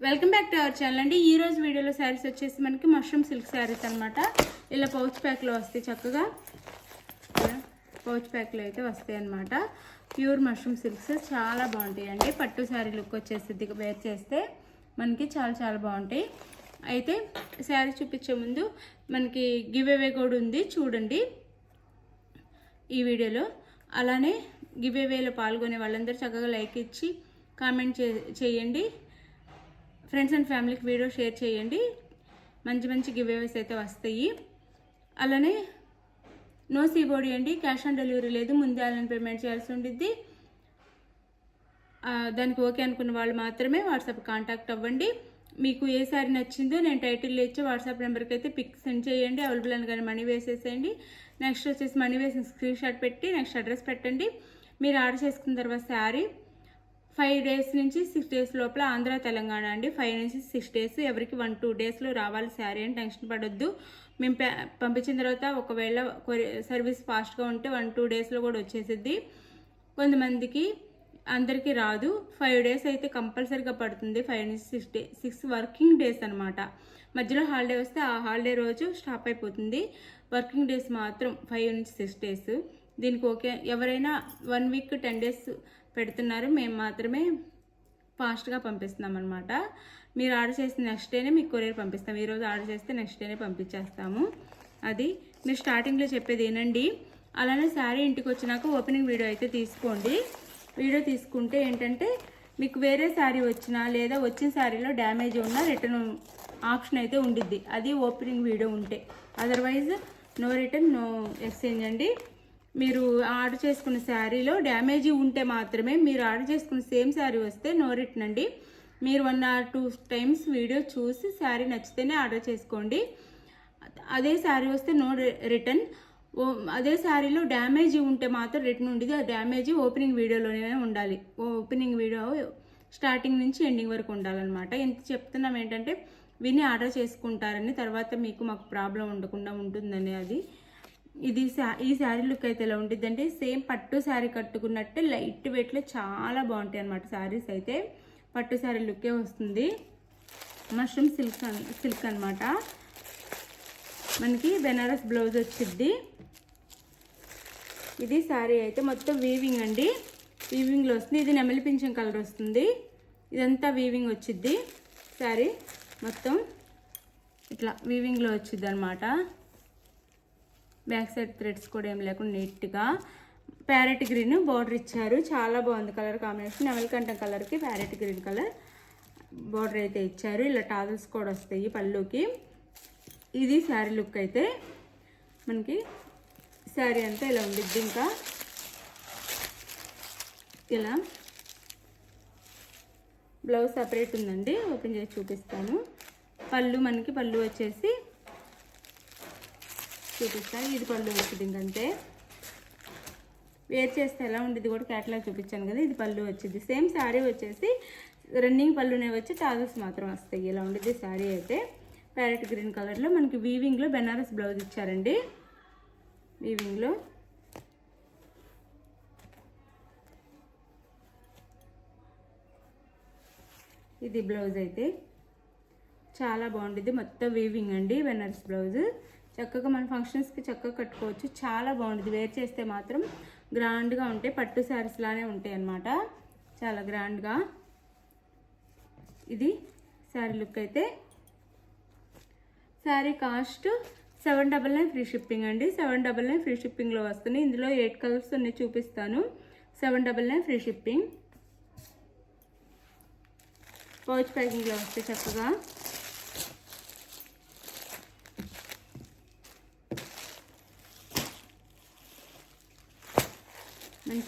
Welcome back to our channel అండి. ఈ రోజు వీడియోలో శారీస్ వచ్చేసి మనకి మష్రూమ్ సిల్క్ శారీస్ అనమాట. ఇలా పౌచ్ ప్యాక్లో వస్తాయి, చక్కగా పౌచ్ ప్యాక్లో అయితే వస్తాయి అనమాట. ప్యూర్ మష్రూమ్ సిల్క్స్ చాలా బాగుంటాయి అండి. పట్టు శారీ లుక్ వచ్చేసి వేర్ చేస్తే మనకి చాలా బాగుంటాయి. అయితే శారీ చూపించే ముందు మనకి గివ్ అవే కూడా ఉంది, చూడండి ఈ వీడియోలో. అలానే గివ్ అవేలో పాల్గొనే వాళ్ళందరూ చక్కగా లైక్ ఇచ్చి కామెంట్ చేయండి. ఫ్రెండ్స్ అండ్ ఫ్యామిలీకి వీడియో షేర్ చేయండి. మంచి గివ్ అవేస్ అయితే వస్తాయి. అలానే నో సీబోడీ అండి, క్యాష్ ఆన్ డెలివరీ లేదు, ముందే ఆన్లైన్ పేమెంట్ చేయాల్సి ఉంటుంది. దానికి ఓకే అనుకున్న వాళ్ళు మాత్రమే వాట్సాప్ కాంటాక్ట్ అవ్వండి. మీకు ఏ సారీ నచ్చిందో నేను టైటిల్లో ఇచ్చి వాట్సాప్ నెంబర్కి అయితే పిక్ సెండ్ చేయండి. అవైలబుల్ అనగానే మనీ వేసేసేయండి. నెక్స్ట్ వచ్చేసి మనీ వేసిన స్క్రీన్ షాట్ పెట్టి నెక్స్ట్ అడ్రస్ పెట్టండి. మీరు ఆర్డర్ చేసుకున్న తర్వాత శారీ 5 days నుంచి 6 days లోపల ఆంధ్ర తెలంగాణ అండి. 5 నుంచి 6 days, ఎవరికి 1-2 daysలో రావాలి శారీ అని టెన్షన్ పడొద్దు. మేము పంపించిన తర్వాత ఒకవేళ సర్వీస్ ఫాస్ట్గా ఉంటే 1-2 daysలో కూడా వచ్చేసిద్ది. కొంతమందికి అందరికీ రాదు. 5 days అయితే కంపల్సరీగా పడుతుంది. 5 నుంచి 6 వర్కింగ్ డేస్ అనమాట. మధ్యలో హాలిడే వస్తే ఆ హాలిడే రోజు స్టాప్ అయిపోతుంది. వర్కింగ్ డేస్ మాత్రం 5 నుంచి 6 days. దీనికి ఓకే. ఎవరైనా 1 week 10 days పెడుతున్నారు, మేము మాత్రమే ఫాస్ట్గా పంపిస్తున్నాం అనమాట. మీరు ఆర్డర్ చేసిన నెక్స్ట్ డేనే మీకు కొరియర్ పంపిస్తాం. ఈరోజు ఆర్డర్ చేస్తే నెక్స్ట్ డేనే పంపించేస్తాము. అది మీరు స్టార్టింగ్లో చెప్పేది ఏనండి. అలానే శారీ ఇంటికి వచ్చినాక ఓపెనింగ్ వీడియో అయితే తీసుకోండి. వీడియో తీసుకుంటే ఏంటంటే మీకు వేరే శారీ వచ్చినా లేదా వచ్చిన శారీలో డ్యామేజ్ ఉన్నా రిటర్న్ ఆప్షన్ అయితే ఉండిద్ది. అది ఓపెనింగ్ వీడియో ఉంటే. Otherwise no return no exchange అండి. మీరు ఆర్డర్ చేసుకున్న శారీలో డ్యామేజీ ఉంటే మాత్రమే, మీరు ఆర్డర్ చేసుకున్న సేమ్ శారీ వస్తే నో రిటర్న్ అండి. మీరు 1 or 2 times వీడియో చూసి శారీ నచ్చితేనే ఆర్డర్ చేసుకోండి. అదే శారీ వస్తే నో రిటర్న్. అదే శారీలో డ్యామేజీ ఉంటే మాత్రం రిటర్న్ ఉండేది. ఆ డ్యామేజీ ఓపెనింగ్ వీడియోలోనే ఉండాలి. ఓపెనింగ్ వీడియో స్టార్టింగ్ నుంచి ఎండింగ్ వరకు ఉండాలన్నమాట. ఎంత చెప్తున్నాం ఏంటంటే విని ఆర్డర్ చేసుకుంటారని, తర్వాత మాకు ప్రాబ్లం ఉండకుండా ఉంటుందని. అది ఈ శారీ లుక్ అయితే ఎలా ఉంటుందంటే సేమ్ పట్టు శారీ కట్టుకున్నట్టే లైట్ వెయిట్లో చాలా బాగుంటాయి అన్నమాట. శారీస్ అయితే పట్టు శారీ లుక్కే వస్తుంది. మష్రూమ్ సిల్క్ అనమాట. మనకి బెనారస్ బ్లౌజ్ వచ్చింది. ఇది శారీ అయితే మొత్తం వీవింగ్ అండి. వీవింగ్లో వస్తుంది. ఇది నెమలి పింఛం కలర్ వస్తుంది. ఇదంతా వీవింగ్ వచ్చింది. శారీ మొత్తం ఇట్లా వీవింగ్లో వచ్చింది అనమాట. బ్యాక్ సైడ్ థ్రెడ్స్ కూడా ఏం లేకుండా నీట్గా ప్యారెట్ గ్రీన్ బార్డర్ ఇచ్చారు. చాలా బాగుంది కలర్ కాంబినేషన్. నెమలికంఠం కలర్కి ప్యారెట్ గ్రీన్ కలర్ బార్డర్ అయితే ఇచ్చారు. ఇలా టాజల్స్ కూడా వస్తాయి పళ్ళుకి. ఇది శారీ లుక్ అయితే మనకి. శారీ అంతా ఇలా ఉండిద్ది. ఇంకా ఇలా బ్లౌజ్ సపరేట్ ఉందండి, ఓపెన్ చేసి చూపిస్తాను. మనకి పళ్ళు వచ్చేసి చూపిస్తాను. ఇది పళ్ళు వచ్చింది. ఇంకంతే వేర్ చేస్తే ఎలా ఉండేది కూడా క్యాటలాగ్ చూపించాను కదా. ఇది పళ్ళు వచ్చింది. సేమ్ శారీ వచ్చేసి రన్నింగ్ పళ్ళునే వచ్చి టాజల్స్ మాత్రం వస్తాయి. ఇలా ఉండేది శారీ అయితే. ప్యారెట్ గ్రీన్ కలర్లో మనకి వీవింగ్లో బెనారస్ బ్లౌజ్ ఇచ్చారండి. వీవింగ్లో ఇది బ్లౌజ్ అయితే చాలా బాగుంటుంది. మొత్తం వీవింగ్ అండి బెనారస్ బ్లౌజ్. చక్కగా మన ఫంక్షన్స్కి చక్కగా కట్టుకోవచ్చు. చాలా బాగుంటుంది. వేర్ చేస్తే మాత్రం గ్రాండ్గా ఉంటాయి. పట్టు శారీస్ లానే ఉంటాయి అన్నమాట. చాలా గ్రాండ్గా. ఇది శారీ లుక్ అయితే. శారీ కాస్ట్ 799 ఫ్రీ షిప్పింగ్ అండి. 799 ఫ్రీ షిప్పింగ్లో వస్తుంది. ఇందులో 8 కలర్స్ ఉన్నాయి, చూపిస్తాను. 799 ఫ్రీ షిప్పింగ్. పౌచ్ ప్యాకింగ్లో వస్తాయి చక్కగా.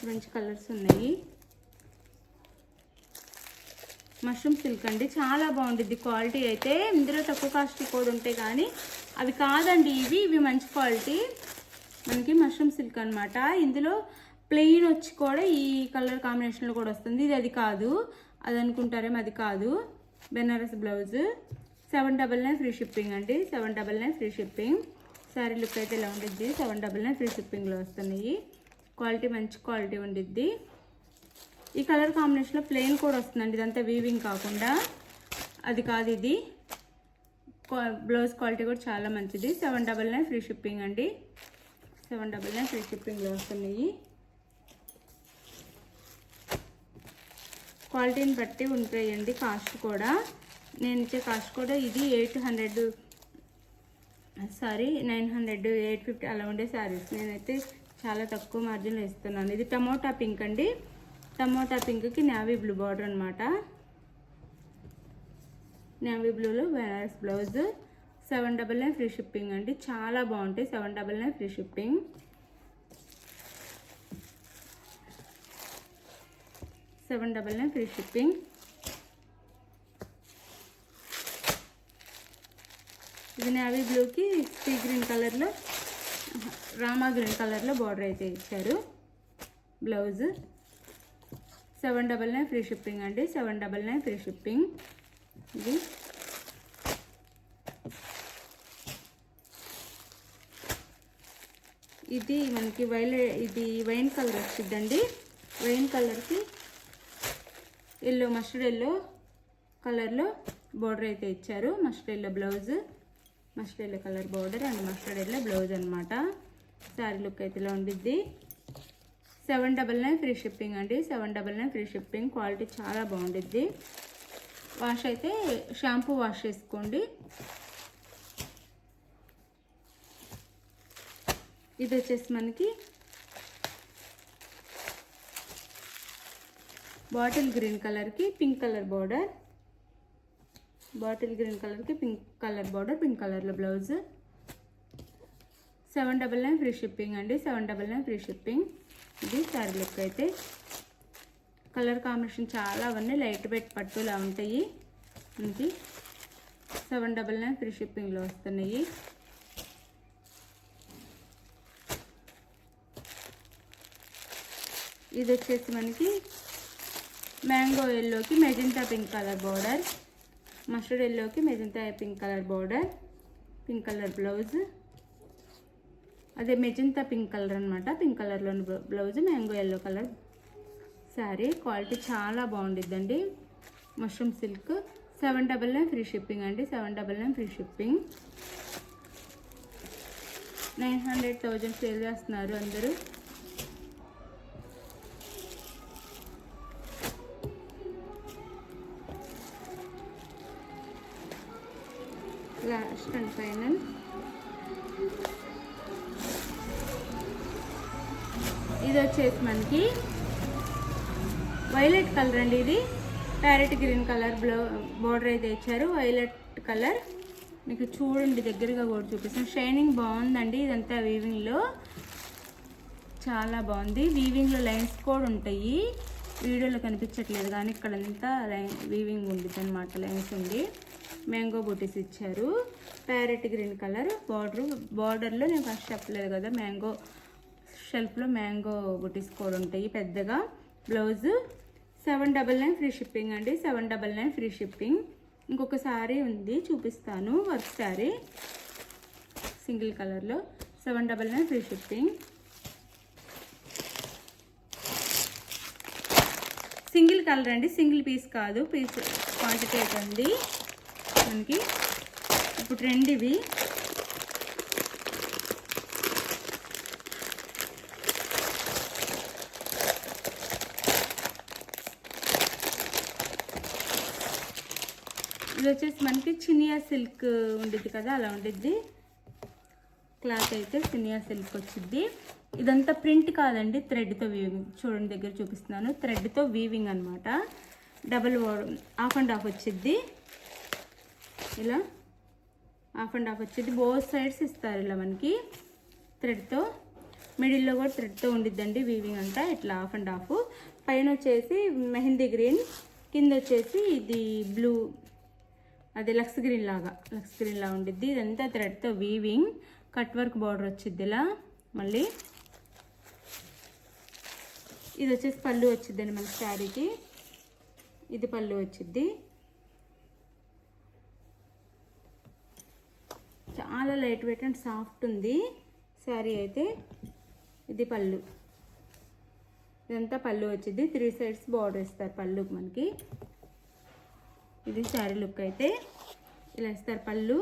మంచి కలర్స్ ఉన్నాయి. మష్రూమ్ సిల్క్ అండి, చాలా బాగుంటుంది క్వాలిటీ అయితే. ఇందులో తక్కువ కాస్ట్ కూడా ఉంటాయి కానీ అవి కాదండి. ఇవి మంచి క్వాలిటీ. మనకి మష్రూమ్ సిల్క్ అనమాట. ఇందులో ప్లెయిన్ వచ్చి కూడా ఈ కలర్ కాంబినేషన్లో కూడా వస్తుంది. అది కాదు, అది అనుకుంటారేమో, అది కాదు. బెనారస్ బ్లౌజ్. 799 ఫ్రీ షిప్పింగ్ అండి. 799 ఫ్రీ షిప్పింగ్. శారీ లుక్ అయితే ఇలా ఉంటుంది. 799 ఫ్రీ షిప్పింగ్లో వస్తున్నాయి. క్వాలిటీ మంచి క్వాలిటీ ఉండిద్ది. ఈ కలర్ కాంబినేషన్లో ప్లెయిన్ కూడా వస్తుందండి. ఇదంతా వీవింగ్ కాకుండా అది కాదు, ఇది బ్లౌజ్ క్వాలిటీ కూడా చాలా మంచిది. 799 ఫ్రీ షిప్పింగ్ అండి. 799 ఫ్రీ షిప్పింగ్లో వస్తున్నాయి. క్వాలిటీని బట్టి ఉంటాయండి కాస్ట్ కూడా. నేను ఇచ్చే కాస్ట్ కూడా ఇది 900 850 అలా ఉండే శారీస్. నేనైతే చాలా తక్కువ మార్జిన్లో ఇస్తున్నాను. ఇది టమోటా పింక్ అండి. టమోటా పింక్కి నేవీ బ్లూ బార్డర్ అనమాట. నేవీ బ్లూలో బెనారస్ బ్లౌజ్. 799 ఫ్రీ షిప్పింగ్ అండి. చాలా బాగుంటాయి. 799 ఫ్రీ షిప్పింగ్. 799 free shipping. ఇది నేవీ బ్లూకి సీ గ్రీన్ కలర్లో, రామా గ్రీన్ కలర్లో బార్డర్ అయితే ఇచ్చారు. బ్లౌజ్ 799 ఫ్రీ షిప్పింగ్ అండి. 799 ఫ్రీ షిప్పింగ్. ఇది మనకి ఇది వైన్ కలర్ వచ్చిందండి. వైన్ కలర్కి ఎల్లో, మస్టర్డ్ ఎల్లో కలర్లో బార్డర్ అయితే ఇచ్చారు. Mustard yellow blouse, mustard yellow colour border and mustard yellow blouse అనమాట. శారీ లుక్ అయితే ఇలా ఉండిద్ది. 799 ఫ్రీ షిప్పింగ్ అండి. 799 ఫ్రీ షిప్పింగ్. క్వాలిటీ చాలా బాగుండిద్ది. వాష్ అయితే షాంపూ వాష్ చేసుకోండి. ఇది వచ్చేసి మనకి బాటిల్ గ్రీన్ కలర్కి pink colour border. Bottle green కలర్కి పింక్ కలర్ బార్డర్, పింక్ కలర్లో బ్లౌజ్. 799 ఫ్రీ షిప్పింగ్ అండి. 799 ఫ్రీ షిప్పింగ్. ఇది శారీ లుక్ అయితే. కలర్ కాంబినేషన్ చాలా అవన్నీ లైట్ వెయిట్ పట్టులా ఉంటాయి. మనకి 799 ఫ్రీ షిప్పింగ్లో వస్తున్నాయి. ఇది వచ్చేసి మనకి మ్యాంగో ఎల్లోకి magenta pink colour border, mustard ఎల్లోకి magenta pink colour border, pink colour blouse. అదే మెజెంటా పింక్ కలర్ అనమాట. పింక్ కలర్లోని blouse, mango yellow colour sari. Quality చాలా బాగుండిద్దండి. Mushroom silk. 799 ఫ్రీ షిప్పింగ్ అండి. 799 ఫ్రీ షిప్పింగ్. 900,000 సేల్ చేస్తున్నారు అందరూ. లాస్ట్ అండ్ ఫైనల్ ఇది వచ్చేసి మనకి వైలెట్ కలర్ అండి. ఇది ప్యారెట్ గ్రీన్ కలర్ బార్డర్ అయితే ఇచ్చారు. వైలెట్ కలర్ మీకు చూడండి, దగ్గరగా కూడా చూపిస్తాను. షైనింగ్ బాగుందండి. ఇదంతా వీవింగ్లో చాలా బాగుంది. వీవింగ్లో లైన్స్ కూడా ఉంటాయి. వీడియోలో కనిపించట్లేదు కానీ ఇక్కడంతా వీవింగ్ ఉంటుంది అనమాట. లైన్స్ ఉంది. మ్యాంగో బూటీస్ ఇచ్చారు. ప్యారెట్ గ్రీన్ కలర్ బార్డర్లో నేను ఫస్ట్ చెప్పలేదు కదా, మ్యాంగో షెల్ఫ్లో మ్యాంగో బూటీస్ కూడా ఉంటాయి పెద్దగా. బ్లౌజ్ 799 ఫ్రీ షిప్పింగ్ అండి. 799 ఫ్రీ షిప్పింగ్. ఇంకొక శారీ ఉంది చూపిస్తాను. వర్క్ శారీ సింగిల్ కలర్లో. 799 ఫ్రీ షిప్పింగ్. సింగిల్ కలర్ అండి. సింగిల్ పీస్ కాదు, పీస్ క్వాంటిటీ అయితే ఉంది మనకి. ఇప్పుడు ట్రెండ్ ఇవి. ఇది వచ్చేసి మనకి చినియా సిల్క్ ఉండిద్ది కదా, అలా ఉండిద్ది. క్లాత్ అయితే చినియా సిల్క్ వచ్చింది. ఇదంతా ప్రింట్ కాదండి, థ్రెడ్తో వీవింగ్. చూడండి, దగ్గర చూపిస్తున్నాను. థ్రెడ్తో వీవింగ్ అనమాట. డబల్ హాఫ్ అండ్ హాఫ్ వచ్చింది. ఇలా హాఫ్ అండ్ హాఫ్ వచ్చింది. బోత్ సైడ్స్ ఇస్తారు ఇలా మనకి థ్రెడ్తో. మిడిల్లో కూడా థ్రెడ్తో ఉండిద్దండి వీవింగ్ అంతా. ఇట్లా హాఫ్ అండ్ హాఫ్. పైన వచ్చేసి మెహందీ గ్రీన్, కింద వచ్చేసి ఇది బ్లూ, అది లక్స్ గ్రీన్ లాగా ఉండిద్ది. ఇదంతా థ్రెడ్తో వీవింగ్. కట్ వర్క్ బార్డర్ వచ్చిద్ది ఇలా. మళ్ళీ ఇది వచ్చేసి పళ్ళు వచ్చిద్దండి మన శారీకి. ఇది పళ్ళు వచ్చిద్ది. చాలా లైట్ వెయిట్ అండ్ సాఫ్ట్ ఉంది శారీ అయితే. ఇది పళ్ళు. ఇదంతా పళ్ళు వచ్చింది. 3 సైడ్స్ బార్డర్ ఇస్తారు పళ్ళుకి మనకి. ఇది శారీ లుక్ అయితే ఇలా ఇస్తారు. పళ్ళు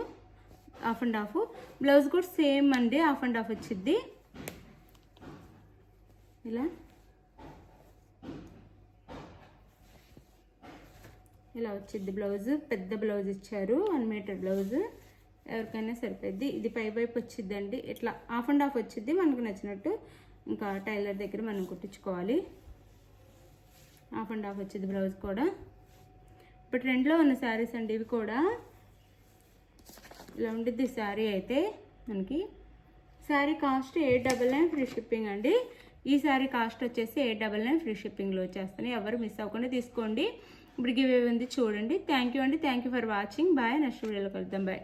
హాఫ్ అండ్ హాఫ్, బ్లౌజ్ కూడా సేమ్ అండి, హాఫ్ అండ్ హాఫ్ వచ్చింది. ఇలా వచ్చింది బ్లౌజ్. పెద్ద బ్లౌజ్ ఇచ్చారు, 1 మీటర్ బ్లౌజ్, ఎవరికైనా సరిపోద్ది. ఇది పై వైపు వచ్చిద్దండి, ఇట్లా హాఫ్ అండ్ హాఫ్ వచ్చింది. మనకు నచ్చినట్టు ఇంకా టైలర్ దగ్గర మనం కుట్టించుకోవాలి. హాఫ్ అండ్ హాఫ్ వచ్చింది బ్లౌజ్ కూడా. ఇప్పుడు ట్రెండ్లో ఉన్న శారీస్ అండి ఇవి కూడా. ఇలా ఉండిద్ది శారీ అయితే మనకి. శారీ కాస్ట్ 899 ఫ్రీ షిప్పింగ్ అండి. ఈ శారీ కాస్ట్ వచ్చేసి 899 ఫ్రీ షిప్పింగ్లో వచ్చేస్తాను. ఎవరు మిస్ అవ్వకుండా తీసుకోండి. ఇప్పుడు గివ్ అవే ఉంది చూడండి. థ్యాంక్ యూ అండి. Thank you for watching. Bye. Next వీడియోలో కలుద్దాం. బాయ్.